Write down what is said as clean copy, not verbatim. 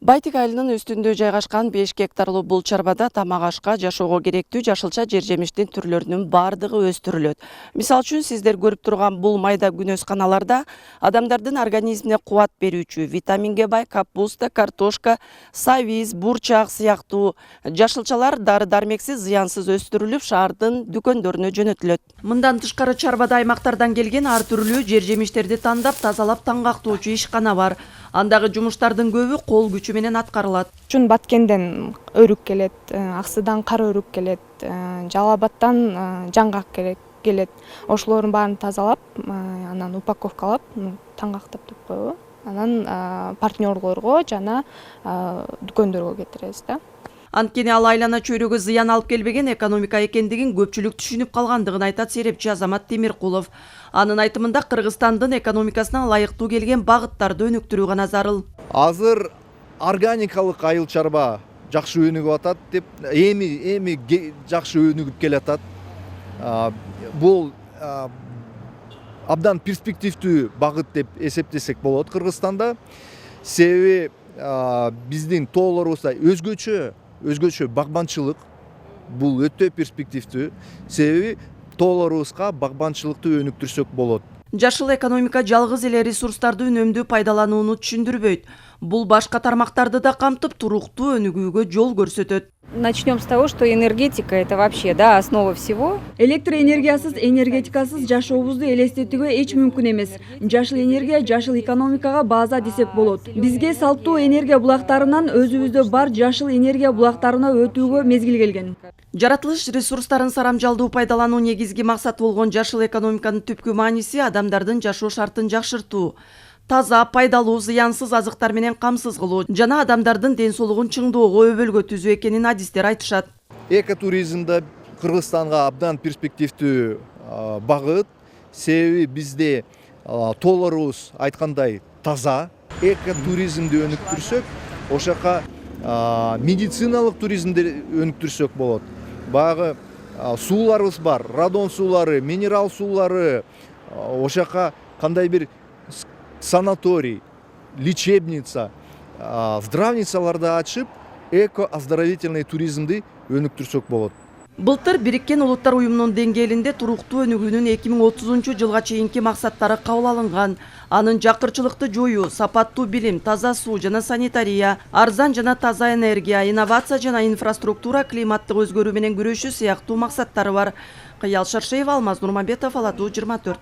Байтик айылынын үстүндө жайгашкан 5 гектарлуу бул чарбада тамак ашка жашоого керектүү жашылча жер жемиштин түрлөрүнүн бардыгы өстүрүлөт. Мисалы үчүн сиздер көрүп турган бул майда күнөс каналарда адамдардын организмине кубат берүүчү, витаминге бай капуста, картошка, сабиз, бурчак сыяктуу жашылчалар дары-дармексиз, зыянсыз өстүрүлүп, шаардын дүкөндөрүнө жөнөтүлөт. Мындан тышкары чарбада аймактардан келген ар түрлүү жер жемиштерди тандап, тазалап таңгактоочу ишкана бар. Андагы жумуштардын көбү кол күчү менен аткарылат. Чун Баткенден өрүк келет, Аксыдан кара өрүк келет, Жалал Абадтан жаңгак келет. Ошолордун баарын тазалап, анан упаковкалап, таңгактап туруп коебу. Анан партнёрлорго жана дүкөндөргө кетиребиз да. Анткени ал айлана чөйрөгө зыян алып келбеген экономика экендигин көпчүлүк түшүнүп калгандыгын айтат серепчи Азамат Темиркулов. Анын айтымында Кыргызстандын экономикасына ылайыктуу келген багыттарды өнүктүрүү гана зарыл. Азыр органикалык айыл чарба жакшы өнүгүп атат деп, эми жакшы өнүгүп келатат. Бул абдан перспективдүү багыт деп эсептесек болот Кыргызстанда. Себеби биздин тоолорубузда өзгөчө багбанчылык бул өтө перспективдүү. Себеби тоолорубузга багбанчылыкты өнүктүрсөк болот. Жашыл экономика жалгыз эле ресурстарды үнөмдүү пайдаланууну түшүндүрбөйт. Бул башка тармактарды да камтып, туруктуу өнүгүүгө жол көрсөтөт. Начнем с того, что энергетика – это вообще основа всего. Электроэнергиясыз, энергетикасыз жашообузду элестетүүгө эч мүмкүн эмес. Жашыл энергия, жашыл экономикага база десек болот. Бизге салттуу энергия булактарынан өзүбүздө бар жашыл энергия булактарына өтүүгө мезгил келген. Жаратылыш ресурстарын сарамжалдуу пайдалануу негизги максат болгон жашыл экономиканын түпкү мааниси адамдардын жашоо шартын жакшыртуу, таза, пайдалуу, зыянсыз азыктар менен камсыз кылуу жана адамдардын ден соолугун чыңдоого өбөлгө түзүү экенин адистер айтышат. Экотуризмде Кыргызстанга абдан перспективдүү багыт. Себеби бизде тоолорубуз айткандай таза. Экотуризмди өнүктүрсөк, ошака медициналык туризмди өнүктүрсөк болот. Баягы сууларыбыз бар, радон суулары, минерал суулары, ошака кандай бир санаторий, лечебница, здравницаларды ачып, эко-оздоровительный туризмди өнүктүрсөк болот. Былтыр Бириккен Улуттар уюмунун деңгээлинде туруктуу өнүгүүнүн 2030 жылга чейинки максаттары кабыл алынган. Анын жакырчылыкты жоюу, сапаттуу билим, таза суу жана санитария, арзан жана таза энергия, инновация жана инфраструктура, климаттык өзгөрүү менен күрөшүү сыяктуу максаттары бар. Кыял Шаршеева, Алмаз Нурманбетов, Ала 24.